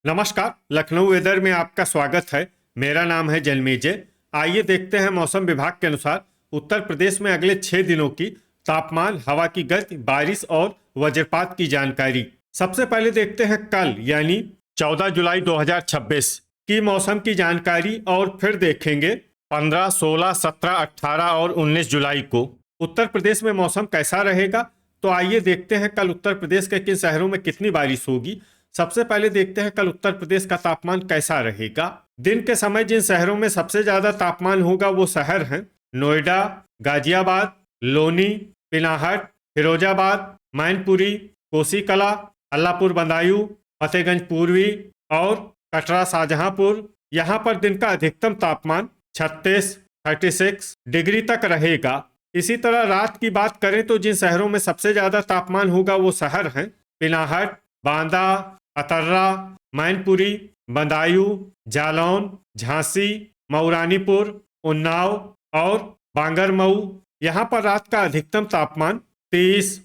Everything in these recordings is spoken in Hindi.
नमस्कार। लखनऊ वेदर में आपका स्वागत है। मेरा नाम है जन्मेजय। आइए देखते हैं मौसम विभाग के अनुसार उत्तर प्रदेश में अगले 6 दिनों की तापमान, हवा की गति, बारिश और वज्रपात की जानकारी। सबसे पहले देखते हैं कल यानी 14 जुलाई 2026 की मौसम की जानकारी और फिर देखेंगे 15, 16, 17, 18 और 19 जुलाई को उत्तर प्रदेश में मौसम कैसा रहेगा। तो आइए देखते हैं कल उत्तर प्रदेश के किन शहरों में कितनी बारिश होगी। सबसे पहले देखते हैं कल उत्तर प्रदेश का तापमान कैसा रहेगा। दिन के समय जिन शहरों में सबसे ज्यादा तापमान होगा वो शहर हैं नोएडा, गाजियाबाद, लोनी, पिनाहट, फिरोजाबाद, मैनपुरी, कोसीकला, अल्लापुर बदायूं, फतेहगंज पूर्वी और कटरा शाहजहांपुर। यहाँ पर दिन का अधिकतम तापमान 36 डिग्री तक रहेगा। इसी तरह रात की बात करें तो जिन शहरों में सबसे ज्यादा तापमान होगा वो शहर हैं पिनाहट, बांदा, अतर्रा, मैनपुरी, बदायूं, जालौन, झांसी, मऊरानीपुर, उन्नाव और बांगरमऊ। यहाँ पर रात का अधिकतम तापमान 30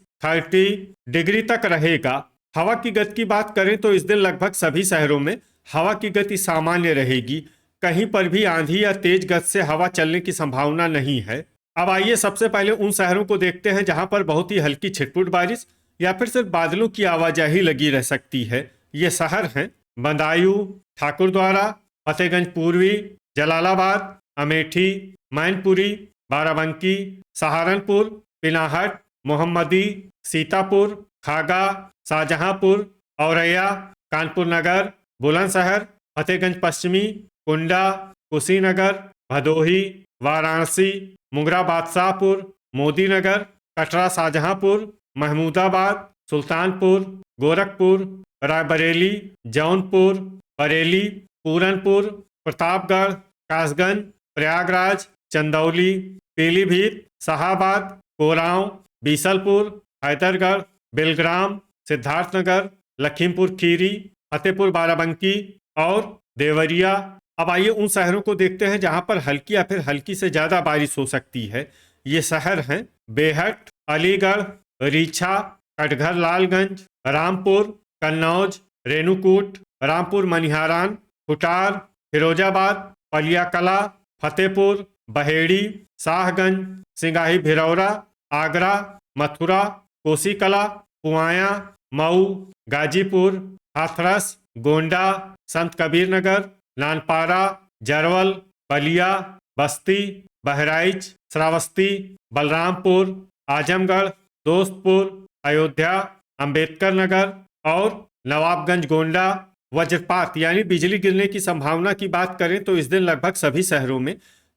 डिग्री तक रहेगा। हवा की गति की बात करें तो इस दिन लगभग सभी शहरों में हवा की गति सामान्य रहेगी। कहीं पर भी आंधी या तेज गति से हवा चलने की संभावना नहीं है। अब आइए सबसे पहले उन शहरों को देखते हैं जहां पर बहुत ही हल्की छिटपुट बारिश या फिर सिर्फ बादलों की आवाजाही लगी रह सकती है। ये शहर हैं बदायूं, ठाकुरद्वारा, फतेहगंज पूर्वी, जलालाबाद, अमेठी, मैनपुरी, बाराबंकी, सहारनपुर, पिनाहट, मोहम्मदी, सीतापुर, खागा, शाहजहांपुर, औरैया, कानपुर नगर, बुलंदशहर, फतेहगंज पश्चिमी, कुंडा, कुशीनगर, भदोही, वाराणसी, मुंगरा बादशाहपुर, मोदी नगर, कटरा शाहजहांपुर, महमूदाबाद, सुल्तानपुर, गोरखपुर, रायबरेली, जौनपुर, बरेली, पूरनपुर, प्रतापगढ़, कासगंज, प्रयागराज, चंदौली, पीलीभीत, शाहाबाद, कोरांव, बीसलपुर, हैदरगढ़, बेलग्राम, सिद्धार्थनगर, लखीमपुर खीरी, फतेहपुर बाराबंकी और देवरिया। अब आइए उन शहरों को देखते हैं जहां पर हल्की या फिर हल्की से ज्यादा बारिश हो सकती है। ये शहर हैं बेहट, अलीगढ़, रीछा, कटघर लालगंज, रामपुर, कन्नौज, रेणुकूट, रामपुर मनिहारान, खुटार, फिरोजाबाद, पलियाकला, फतेहपुर, बहेड़ी, शाहगंज, सिंगाही भिरौरा, आगरा, मथुरा, कोसीकला, पुआया, मऊ, गाजीपुर, हाथरस, गोंडा, संत कबीर नगर, नानपारा, जरवल, बलिया, बस्ती, बहराइच, श्रावस्ती, बलरामपुर, आजमगढ़, दोस्तपुर, अयोध्या, अंबेडकर नगर और नवाबगंज गोंडा। वज्रपात यानी बिजली गिरने की संभावना की बात करें तो इस दिन लगभग सभी शहरों में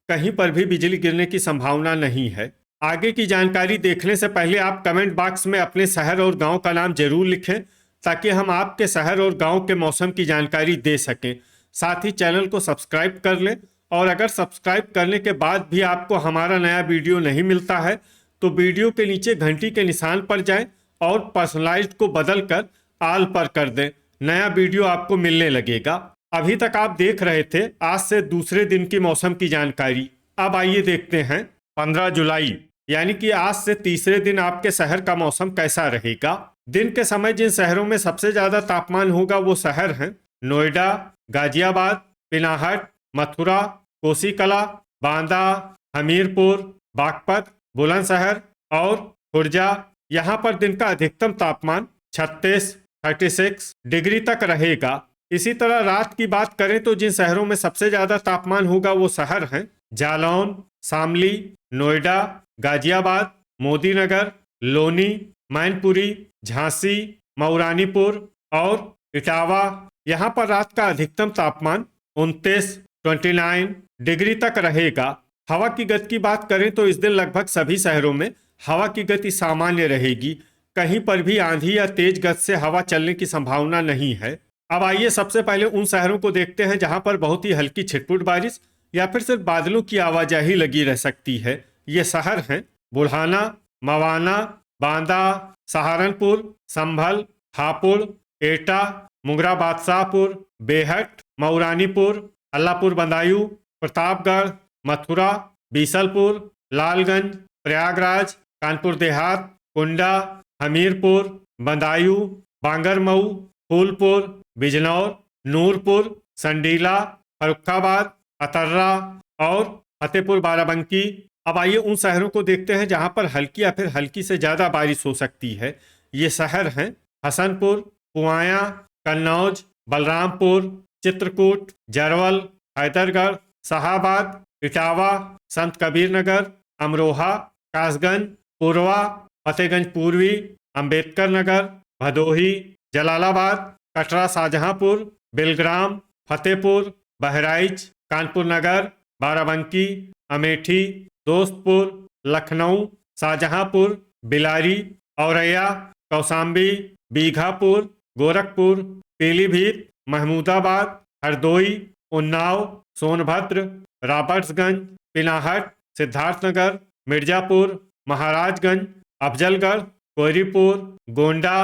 कहीं पर भी बिजली गिरने की संभावना नहीं है। आगे की जानकारी देखने से पहले आप कमेंट बॉक्स में अपने शहर और गांव का नाम जरूर लिखें ताकि हम आपके शहर और गांव के मौसम की जानकारी दे सकें। साथ ही चैनल को सब्सक्राइब कर लें और अगर सब्सक्राइब करने के बाद भी आपको हमारा नया वीडियो नहीं मिलता है तो वीडियो के नीचे घंटी के निशान पर जाएं और पर्सनलाइज्ड को बदलकर ऑल पर कर दें। नया वीडियो आपको मिलने लगेगा। अभी तक आप देख रहे थे आज से दूसरे दिन की मौसम की जानकारी। अब आइए देखते हैं 15 जुलाई यानी कि आज से तीसरे दिन आपके शहर का मौसम कैसा रहेगा। दिन के समय जिन शहरों में सबसे ज्यादा तापमान होगा वो शहर हैं नोएडा, गाजियाबाद, पिनाहट, मथुरा, कोसीकला, बांदा, हमीरपुर, बागपत, बुलंदशहर और खुर्जा। यहाँ पर दिन का अधिकतम तापमान 36 डिग्री तक रहेगा। इसी तरह रात की बात करें तो जिन शहरों में सबसे ज्यादा तापमान होगा वो शहर हैं जालौन, शामली, नोएडा, गाजियाबाद, मोदी नगर, लोनी, मैनपुरी, झांसी, मऊरानीपुर और इटावा। यहाँ पर रात का अधिकतम तापमान 29 डिग्री तक रहेगा। हवा की गति की बात करें तो इस दिन लगभग सभी शहरों में हवा की गति सामान्य रहेगी। कहीं पर भी आंधी या तेज गति से हवा चलने की संभावना नहीं है। अब आइए सबसे पहले उन शहरों को देखते हैं जहां पर बहुत ही हल्की छिटपुट बारिश या फिर सिर्फ बादलों की आवाजाही लगी रह सकती है। ये शहर हैं बुढ़ाना, मवाना, बांदा, सहारनपुर, संभल, हापुड़, एटा, मुंगरा बादशाहपुर, बेहट, मऊरानीपुर, अल्लापुर बदायूं, प्रतापगढ़, मथुरा, बीसलपुर, लालगंज, प्रयागराज, कानपुर देहात, कुंडा, हमीरपुर, बदायूं, बांगरमऊ, फूलपुर, बिजनौर, नूरपुर, संडीला, फर्रुखाबाद, अतर्रा और फतेहपुर बाराबंकी। अब आइए उन शहरों को देखते हैं जहां पर हल्की या फिर हल्की से ज़्यादा बारिश हो सकती है। ये शहर हैं हसनपुर, पुआया, कन्नौज, बलरामपुर, चित्रकूट, जरवल, हैदरगढ़, शाहाबाद, इटावा, संत कबीर नगर, अमरोहा, कासगंज, पुरवा, फतेहगंज पूर्वी, अंबेडकर नगर, भदोही, जलालाबाद, कटरा, शाहजहांपुर, बिलग्राम, फतेहपुर, बहराइच, कानपुर नगर, बाराबंकी, अमेठी, दोस्तपुर, लखनऊ, शाहजहांपुर, बिलारी, औरैया, कौशाम्बी, बीघापुर, गोरखपुर, पीलीभीत, महमूदाबाद, हरदोई, उन्नाव, सोनभद्र, रॉबर्ट्सगंज, पिनाहट, सिद्धार्थनगर, मिर्जापुर, महाराजगंज, अफजलगढ़, कोहरीपुर, गोंडा,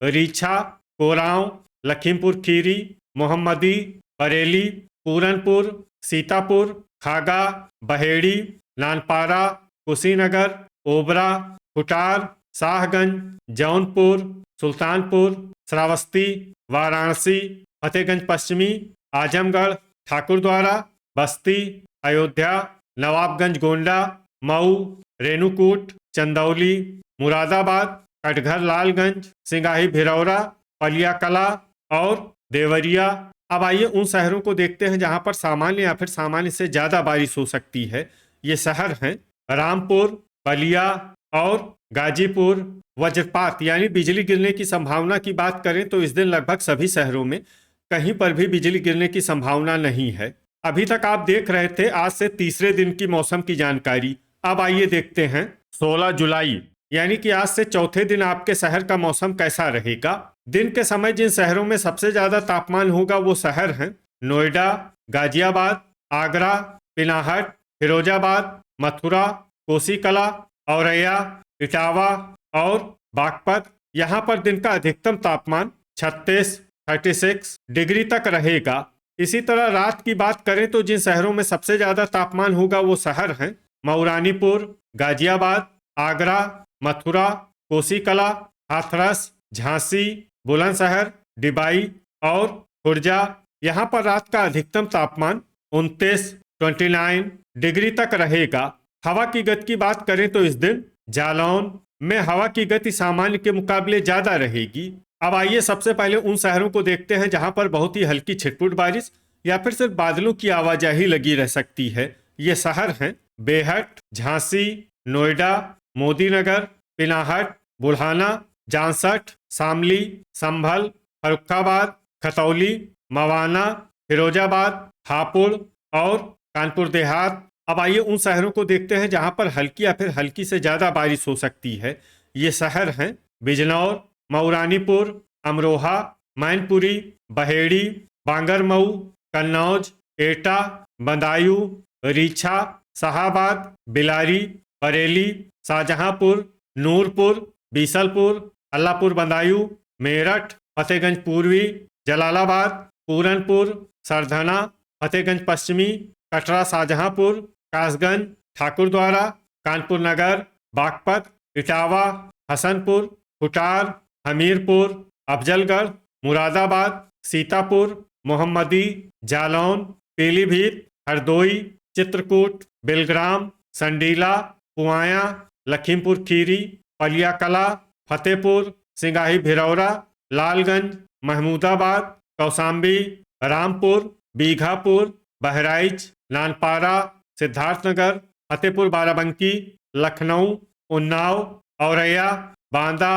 रीछा, कोरांव, लखीमपुर खीरी, मोहम्मदी, बरेली, पूरनपुर, सीतापुर, खागा, बहेड़ी, नानपारा, कुशीनगर, ओबरा, खुटार, शाहगंज, जौनपुर, सुल्तानपुर, श्रावस्ती, वाराणसी, फतेहगंज पश्चिमी, आजमगढ़, ठाकुरद्वारा, बस्ती, अयोध्या, नवाबगंज गोंडा, मऊ, रेणुकूट, चंदौली, मुरादाबाद, कटघर लालगंज, सिंगाही भिरौरा, पलिया कला और देवरिया। अब आइए उन शहरों को देखते हैं जहां पर सामान्य या फिर सामान्य से ज़्यादा बारिश हो सकती है। ये शहर हैं रामपुर, बलिया और गाजीपुर। वज्रपात यानी बिजली गिरने की संभावना की बात करें तो इस दिन लगभग सभी शहरों में कहीं पर भी बिजली गिरने की संभावना नहीं है। अभी तक आप देख रहे थे आज से तीसरे दिन की मौसम की जानकारी। अब आइए देखते हैं 16 जुलाई यानी कि आज से चौथे दिन आपके शहर का मौसम कैसा रहेगा। दिन के समय जिन शहरों में सबसे ज्यादा तापमान होगा वो शहर हैं नोएडा, गाजियाबाद, आगरा, पिनाहट, फिरोजाबाद, मथुरा, कोसीकला, औरैया, इटावा और बागपत। यहाँ पर दिन का अधिकतम तापमान 36 डिग्री तक रहेगा। इसी तरह रात की बात करें तो जिन शहरों में सबसे ज्यादा तापमान होगा वो शहर हैं मऊरानीपुर, गाजियाबाद, आगरा, मथुरा, कोसीकला, हाथरस, झांसी, बुलंदशहर, डिबाई और खुर्जा। यहाँ पर रात का अधिकतम तापमान 29 डिग्री तक रहेगा। हवा की गति की बात करें तो इस दिन जालौन में हवा की गति सामान्य के मुकाबले ज्यादा रहेगी। अब आइए सबसे पहले उन शहरों को देखते हैं जहां पर बहुत ही हल्की छिटपुट बारिश या फिर सिर्फ बादलों की आवाजाही लगी रह सकती है। ये शहर हैं बेहट, झांसी, नोएडा, मोदीनगर, पिनाहट, बुढ़ाना, जांसठ, शामली, संभल, फर्रुखाबाद, खतौली, मवाना, फिरोजाबाद, हापुड़ और कानपुर देहात। अब आइए उन शहरों को देखते हैं जहां पर हल्की या फिर हल्की से ज्यादा बारिश हो सकती है। ये शहर हैं बिजनौर, मऊरानीपुर, अमरोहा, मैनपुरी, बहेड़ी, बांगरमऊ, कन्नौज, एटा, बदायूं, रीछा, शाहाबाद, बिलारी, बरेली, शाहजहांपुर, नूरपुर, बीसलपुर, अल्लाहपुर बदायूं, मेरठ, फतेहगंज पूर्वी, जलालाबाद, पूरनपुर, सरधना, फतेहगंज पश्चिमी, कटरा, शाहजहांपुर, कासगंज, ठाकुरद्वारा, कानपुर नगर, बागपत, इटावा, हसनपुर, खुटार, हमीरपुर, अफजलगढ़, मुरादाबाद, सीतापुर, मोहम्मदी, जालौन, पीलीभीत, हरदोई, चित्रकूट, बिलग्राम, संडीला, पुआया, लखीमपुर खीरी, पलिया कला, फतेहपुर, सिंगाही भिरौरा, लालगंज, महमूदाबाद, कौशाम्बी, रामपुर, बीघापुर, बहराइच, नानपारा, सिद्धार्थनगर, फतेहपुर बाराबंकी, लखनऊ, उन्नाव, औरैया, बांदा,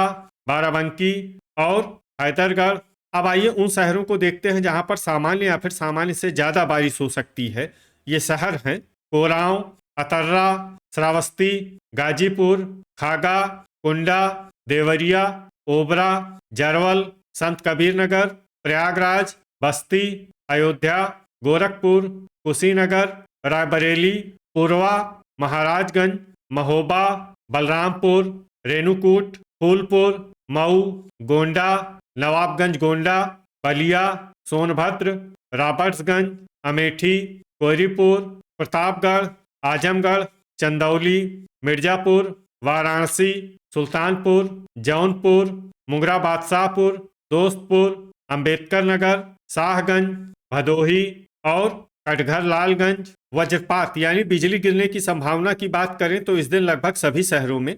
बाराबंकी और हैदरगढ़। अब आइए उन शहरों को देखते हैं जहां पर सामान्य या फिर सामान्य से ज़्यादा बारिश हो सकती है। ये शहर हैं कोरांव, अतर्रा, श्रावस्ती, गाजीपुर, खागा, कुंडा, देवरिया, ओबरा, जरवल, संत कबीर नगर, प्रयागराज, बस्ती, अयोध्या, गोरखपुर, कुशीनगर, रायबरेली, पुरवा, महाराजगंज, महोबा, बलरामपुर, रेणुकूट, फूलपुर, मऊ, गोंडा, नवाबगंज गोंडा, बलिया, सोनभद्र, रॉबर्ट्सगंज, अमेठी, कोहरीपुर, प्रतापगढ़, आजमगढ़, चंदौली, मिर्जापुर, वाराणसी, सुल्तानपुर, जौनपुर, मुंगरा बादशाहपुर, दोस्तपुर, अंबेडकर नगर, शाहगंज, भदोही और कटघर लालगंज। वज्रपात यानी बिजली गिरने की संभावना की बात करें तो इस दिन लगभग सभी शहरों में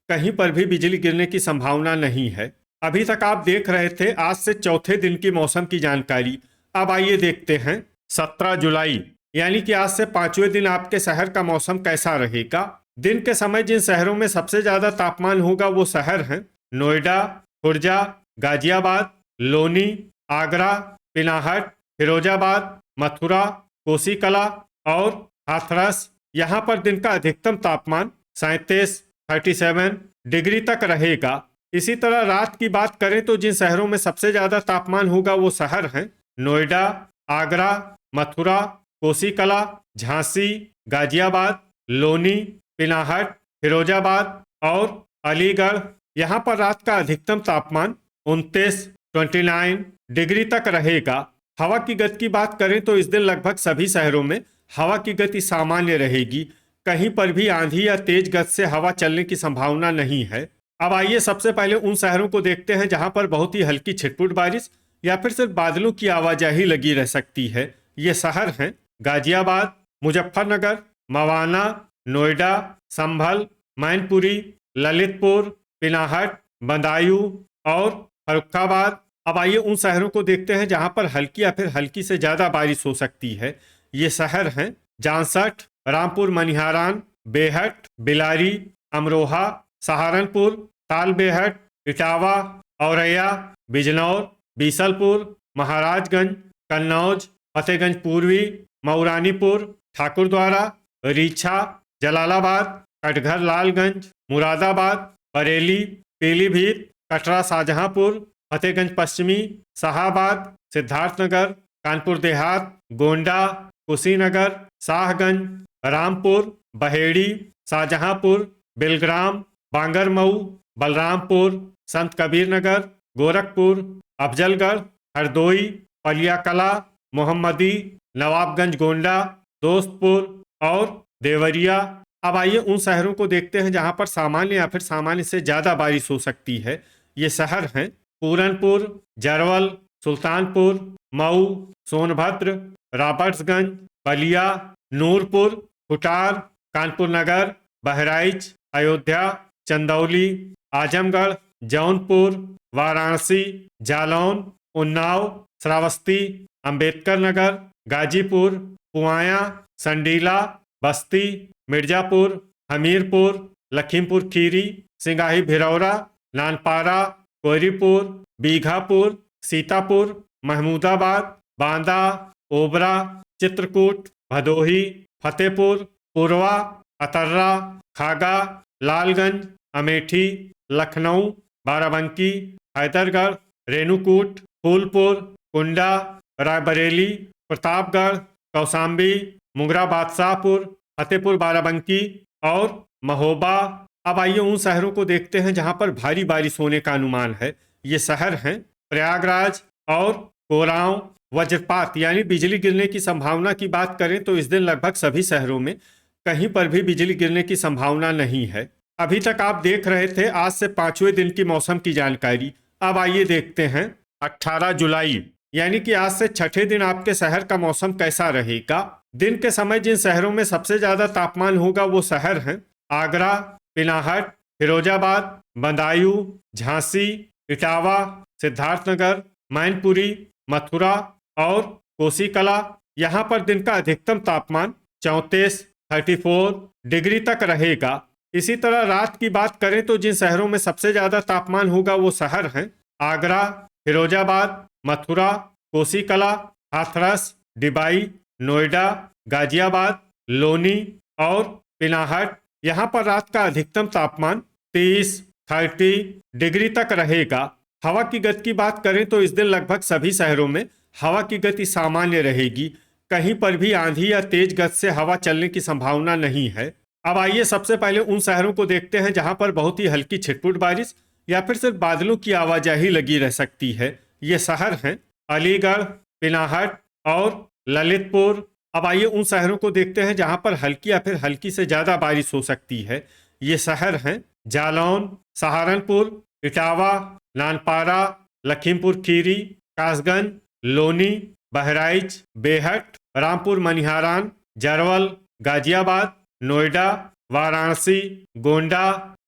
कहीं पर भी बिजली गिरने की संभावना नहीं है। अभी तक आप देख रहे थे आज से चौथे दिन की मौसम की जानकारी। अब आइए देखते हैं 17 जुलाई यानी कि आज से पांचवें दिन आपके शहर का मौसम कैसा रहेगा। दिन के समय जिन शहरों में सबसे ज्यादा तापमान होगा वो शहर हैं नोएडा, खुर्जा, गाजियाबाद, लोनी, आगरा, पिनाहट, फिरोजाबाद, मथुरा, कोसीकला और हाथरस। यहाँ पर दिन का अधिकतम तापमान 37 डिग्री तक रहेगा। इसी तरह रात की बात करें तो जिन शहरों में सबसे ज्यादा तापमान होगा वो शहर हैं नोएडा, आगरा, मथुरा, कोसीकला, झांसी, गाजियाबाद, लोनी, पिनाहट, फिरोजाबाद और अलीगढ़। यहाँ पर रात का अधिकतम तापमान 29 डिग्री तक रहेगा। हवा की गति की बात करें तो इस दिन लगभग सभी शहरों में हवा की गति सामान्य रहेगी। कहीं पर भी आंधी या तेज गति से हवा चलने की संभावना नहीं है। अब आइए सबसे पहले उन शहरों को देखते हैं जहां पर बहुत ही हल्की छिटपुट बारिश या फिर सिर्फ बादलों की आवाजाही लगी रह सकती है। ये शहर हैं गाजियाबाद, मुजफ्फरनगर, मवाना, नोएडा, संभल, मैनपुरी, ललितपुर, पिनाहट, बदायूं और फर्रुखाबाद। अब आइए उन शहरों को देखते हैं जहां पर हल्की या फिर हल्की से ज्यादा बारिश हो सकती है। ये शहर हैं जांसठ, रामपुर मनिहारान, बेहट, बिलारी, अमरोहा, सहारनपुर, तालबेहट, इटावा, औरैया, बिजनौर, बीसलपुर, महाराजगंज, कन्नौज, फतेहगंज पूर्वी, मऊरानीपुर, ठाकुरद्वारा, रीछा, जलालाबाद, कटघर लालगंज, मुरादाबाद, बरेली, पीलीभीत, कटरा शाहजहांपुर, फतेहगंज पश्चिमी, शाहाबाद, सिद्धार्थनगर, कानपुर देहात, गोंडा, कुशीनगर, शाहगंज, रामपुर, बहेड़ी, शाहजहांपुर, बिलग्राम, बांगरमऊ, बलरामपुर, संत कबीर नगर, गोरखपुर, अफजलगढ़, हरदोई, पलियाकला, मोहम्मदी, नवाबगंज गोंडा, दोस्तपुर और देवरिया। अब आइए उन शहरों को देखते हैं जहां पर सामान्य या फिर सामान्य से ज्यादा बारिश हो सकती है। ये शहर हैं पूरनपुर, जरवल, सुल्तानपुर, मऊ, सोनभद्र, रॉबर्ट्सगंज, बलिया, नूरपुर, खुटार, कानपुर नगर, बहराइच, अयोध्या, चंदौली, आजमगढ़, जौनपुर, वाराणसी, जालौन, उन्नाव, श्रावस्ती, अंबेडकर नगर, गाजीपुर, पुआया, संडीला, बस्ती, मिर्जापुर, हमीरपुर, लखीमपुर खीरी, सिंगाही भिरौरा, नानपारा, कोयरीपुर, बीघापुर, सीतापुर, महमूदाबाद, बांदा, ओबरा, चित्रकूट, भदोही, फतेहपुर, पुरवा, अतर्रा, खागा, लालगंज, अमेठी, लखनऊ, बाराबंकी, हैदरगढ़, रेणुकूट, फूलपुर, कुंडा, रायबरेली, प्रतापगढ़, कौशाम्बी, मुंगरा बादशाहपुर, फतेहपुर बाराबंकी और महोबा। अब आइए उन शहरों को देखते हैं जहां पर भारी बारिश होने का अनुमान है। ये शहर हैं प्रयागराज और कोरांव। वज्रपात यानी बिजली गिरने की संभावना की बात करें तो इस दिन लगभग सभी शहरों में कहीं पर भी बिजली गिरने की संभावना नहीं है। अभी तक आप देख रहे थे आज से पांचवें दिन की मौसम की जानकारी। अब आइए देखते हैं 18 जुलाई यानी कि आज से छठे दिन आपके शहर का मौसम कैसा रहेगा। दिन के समय जिन शहरों में सबसे ज्यादा तापमान होगा वो शहर हैं आगरा, पिनाहट, फिरोजाबाद, बदायूं, झांसी, इटावा, सिद्धार्थनगर, मैनपुरी, मथुरा और कोसीकला। यहाँ पर दिन का अधिकतम तापमान 34 डिग्री तक रहेगा। इसी तरह रात की बात करें तो जिन शहरों में सबसे ज्यादा तापमान होगा वो शहर हैं आगरा, फिरोजाबाद, मथुरा, कोसीकला, हाथरस, डिबाई, नोएडा, गाजियाबाद, लोनी और पिनाहट। यहाँ पर रात का अधिकतम तापमान 30 डिग्री तक रहेगा। हवा की गति की बात करें तो इस दिन लगभग सभी शहरों में हवा की गति सामान्य रहेगी। कहीं पर भी आंधी या तेज गति से हवा चलने की संभावना नहीं है। अब आइए सबसे पहले उन शहरों को देखते हैं जहां पर बहुत ही हल्की छिटपुट बारिश या फिर सिर्फ बादलों की आवाजाही लगी रह सकती है। ये शहर हैं अलीगढ़, पिनाहट और ललितपुर। अब आइए उन शहरों को देखते हैं जहां पर हल्की या फिर हल्की से ज्यादा बारिश हो सकती है। ये शहर हैं जालौन, सहारनपुर, इटावा, नानपारा, लखीमपुर खीरी, कासगंज, लोनी, बहराइच, बेहट, रामपुर मनिहारान, जरवल, गाजियाबाद, नोएडा, वाराणसी, गोंडा,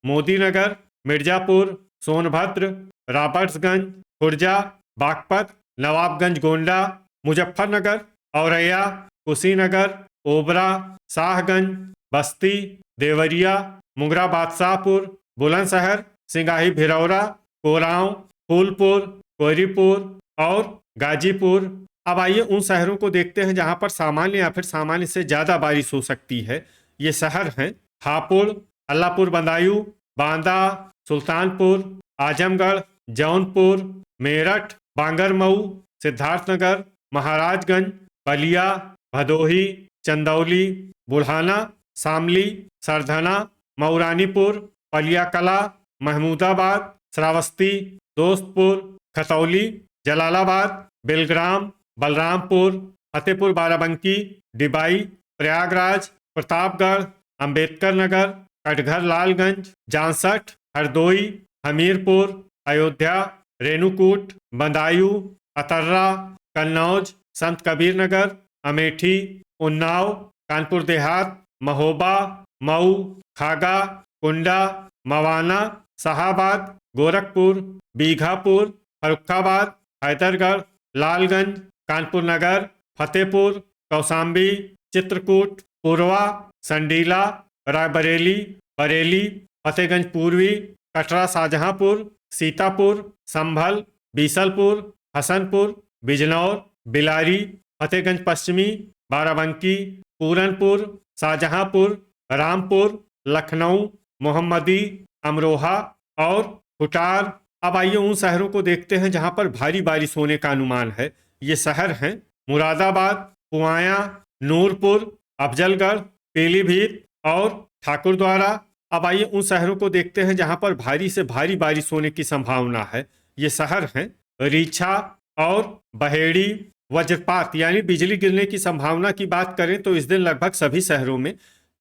मोदीनगर, मिर्जापुर, सोनभद्र, रॉबर्ट्सगंज, खुर्जा, बागपत, नवाबगंज गोंडा, मुजफ्फरनगर, औरैया, कुशीनगर, ओबरा, शाहगंज, बस्ती, देवरिया, मुंगरा बादशाहपुर, बुलंदशहर, सिंगाही भिरौरा, कोरांव, फूलपुर, कोयरीपुर और गाजीपुर। अब आइए उन शहरों को देखते हैं जहां पर सामान्य या फिर सामान्य से ज्यादा बारिश हो सकती है। ये शहर हैं हापुड़, अल्लापुर बदायूं, बांदा, सुल्तानपुर, आजमगढ़, जौनपुर, मेरठ, बांगरमऊ, सिद्धार्थनगर, महाराजगंज, बलिया, भदोही, चंदौली, बुल्हाना, शामली, सरधना, मऊरानीपुर, पलियाकला, महमूदाबाद, श्रावस्ती, दोस्तपुर, खतौली, जलालाबाद, बेलग्राम, बलरामपुर, फतेहपुर बाराबंकी, डिबाई, प्रयागराज, प्रतापगढ़, अंबेडकर नगर, कटघर लालगंज, जांसठ, हरदोई, हमीरपुर, अयोध्या, रेणुकूट, बदायूं, अतर्रा, कन्नौज, संत कबीर नगर, अमेठी, उन्नाव, कानपुर देहात, महोबा, मऊ, खागा, कुंडा, मवाना, शाहाबाद, गोरखपुर, बीघापुर, फर्रुखाबाद, हैदरगढ़, लालगंज, कानपुर नगर, फतेहपुर, कौशाम्बी, चित्रकूट, पूर्वा, संडीला, रायबरेली, बरेली, फतेहगंज पूर्वी, कटरा शाहजहांपुर, सीतापुर, संभल, बीसलपुर, हसनपुर, बिजनौर, बिलारी, फतेहगंज पश्चिमी, बाराबंकी, पूरनपुर, शाहजहांपुर, रामपुर, लखनऊ, मोहम्मदी, अमरोहा और खुटार। अब आइए उन शहरों को देखते हैं जहां पर भारी बारिश होने का अनुमान है। ये शहर हैं मुरादाबाद, पुआया, नूरपुर, अफजलगढ़, पीलीभीत और ठाकुरद्वारा। अब आइए उन शहरों को देखते हैं जहां पर भारी से भारी बारिश होने की संभावना है। ये शहर हैं रीछा और बहेड़ी। वज्रपात यानी बिजली गिरने की संभावना की बात करें तो इस दिन लगभग सभी शहरों में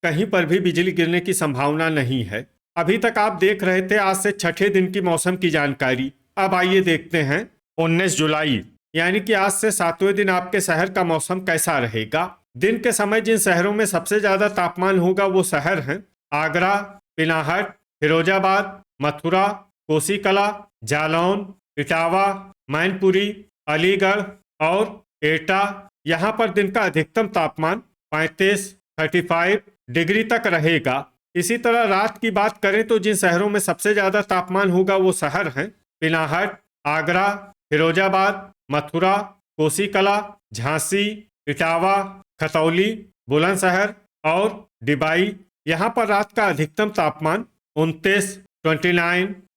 कहीं पर भी बिजली गिरने की संभावना नहीं है। अभी तक आप देख रहे थे आज से छठे दिन की मौसम की जानकारी। अब आइए देखते हैं 19 जुलाई यानी कि आज से 7वें दिन आपके शहर का मौसम कैसा रहेगा। दिन के समय जिन शहरों में सबसे ज्यादा तापमान होगा वो शहर हैं आगरा, पिनाहट, फिरोजाबाद, मथुरा, कोसीकला, जालौन, इटावा, मैनपुरी, अलीगढ़ और एटा। यहाँ पर दिन का अधिकतम तापमान 35 डिग्री तक रहेगा। इसी तरह रात की बात करें तो जिन शहरों में सबसे ज्यादा तापमान होगा वो शहर हैं पिनाहट, आगरा, फिरोजाबाद, मथुरा, कोसीकला, झांसी, इटावा, खतौली, बुलंदशहर और डिबाई। यहाँ पर रात का अधिकतम तापमान 29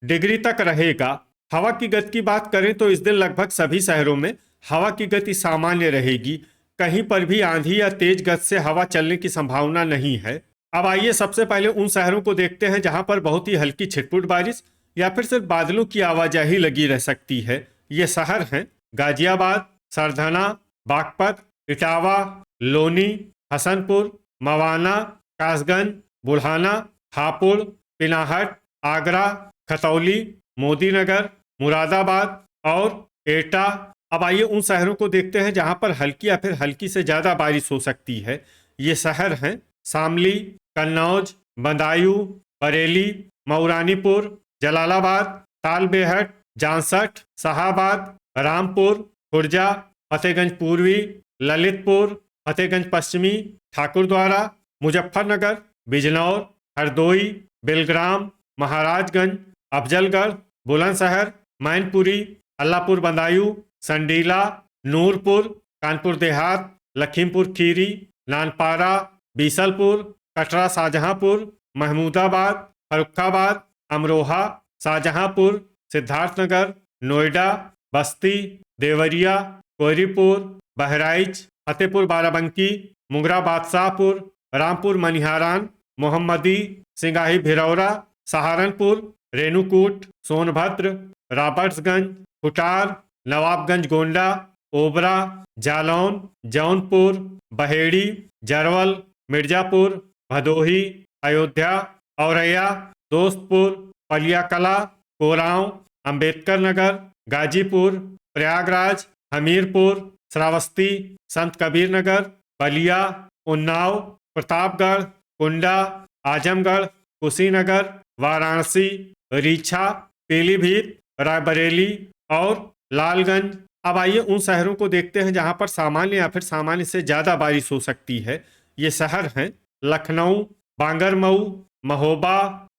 डिग्री तक रहेगा। हवा की गति की बात करें तो इस दिन लगभग सभी शहरों में हवा की गति सामान्य रहेगी। कहीं पर भी आंधी या तेज गति से हवा चलने की संभावना नहीं है। अब आइए सबसे पहले उन शहरों को देखते हैं जहां पर बहुत ही हल्की छिटपुट बारिश या फिर सिर्फ बादलों की आवाजाही लगी रह सकती है। ये शहर हैं गाजियाबाद, सरधना, बागपत, इटावा, लोनी, हसनपुर, मवाना, कासगंज, बुल्हाना, हापुड़, पिनाहट, आगरा, खतौली, मोदीनगर, मुरादाबाद और एटा। अब आइए उन शहरों को देखते हैं जहां पर हल्की या फिर हल्की से ज्यादा बारिश हो सकती है। ये शहर हैं शामली, कन्नौज, बदायूं, बरेली, मऊरानीपुर, जलालाबाद, तालबेहट, जांसठ, शाहाबाद, रामपुर, खुर्जा, फतेहगंज पूर्वी, ललितपुर, फतेहगंज पश्चिमी, ठाकुरद्वारा, मुजफ्फरनगर, बिजनौर, हरदोई, बेलग्राम, महाराजगंज, अफजलगढ़, बुलंदशहर, मैनपुरी, अल्लापुर बदायूं, संडीला, नूरपुर, कानपुर देहात, लखीमपुर खीरी, नानपारा, बीसलपुर, कटरा शाहजहांपुर, महमूदाबाद, फर्रुखाबाद, अमरोहा, शाहजहांपुर, सिद्धार्थनगर, नोएडा, बस्ती, देवरिया, कोयरीपुर, बहराइच, फतेहपुर बाराबंकी, मुंगरा बादशाहपुर, रामपुर मनिहारान, मोहम्मदी, सिंगाही भिरौरा, सहारनपुर, रेणुकूट, सोनभद्र, रॉबर्ट्सगंज, खुटार, नवाबगंज गोंडा, ओबरा, जालौन, जौनपुर, बहेड़ी, जरवल, मिर्जापुर, भदोही, अयोध्या, औरैया, दोस्तपुर, पलियाकला, कोरांव, अंबेडकर नगर, गाजीपुर, प्रयागराज, हमीरपुर, श्रावस्ती, संत कबीर नगर, बलिया, उन्नाव, प्रतापगढ़, कुंडा, आजमगढ़, कुशीनगर, वाराणसी, रीछा, पीलीभीत, रायबरेली और लालगंज। अब आइए उन शहरों को देखते हैं जहां पर सामान्य या फिर सामान्य से ज्यादा बारिश हो सकती है। ये शहर हैं लखनऊ, बांगरमऊ, महोबा,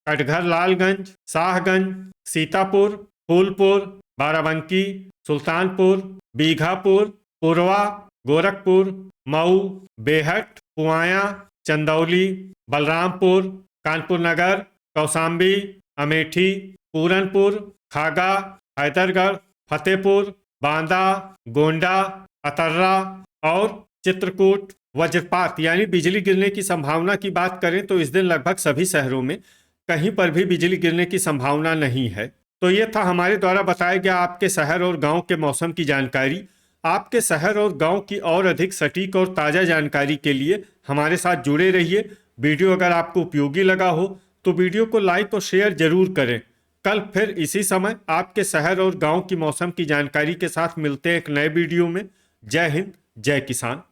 कटघर लालगंज, शाहगंज, सीतापुर, फूलपुर, बाराबंकी, सुल्तानपुर, बीघापुर, पुरवा, गोरखपुर, मऊ, बेहट, पुआया, चंदौली, बलरामपुर, कानपुर नगर, कौशाम्बी, अमेठी, पूरनपुर, खागा, हैदरगढ़, फतेहपुर, बांदा, गोंडा, अतर्रा और चित्रकूट। वज्रपात यानी बिजली गिरने की संभावना की बात करें तो इस दिन लगभग सभी शहरों में कहीं पर भी बिजली गिरने की संभावना नहीं है। तो ये था हमारे द्वारा बताया गया आपके शहर और गांव के मौसम की जानकारी। आपके शहर और गांव की और अधिक सटीक और ताज़ा जानकारी के लिए हमारे साथ जुड़े रहिए। वीडियो अगर आपको उपयोगी लगा हो तो वीडियो को लाइक और शेयर जरूर करें। कल फिर इसी समय आपके शहर और गांव की मौसम की जानकारी के साथ मिलते हैं एक नए वीडियो में। जय हिंद, जय किसान।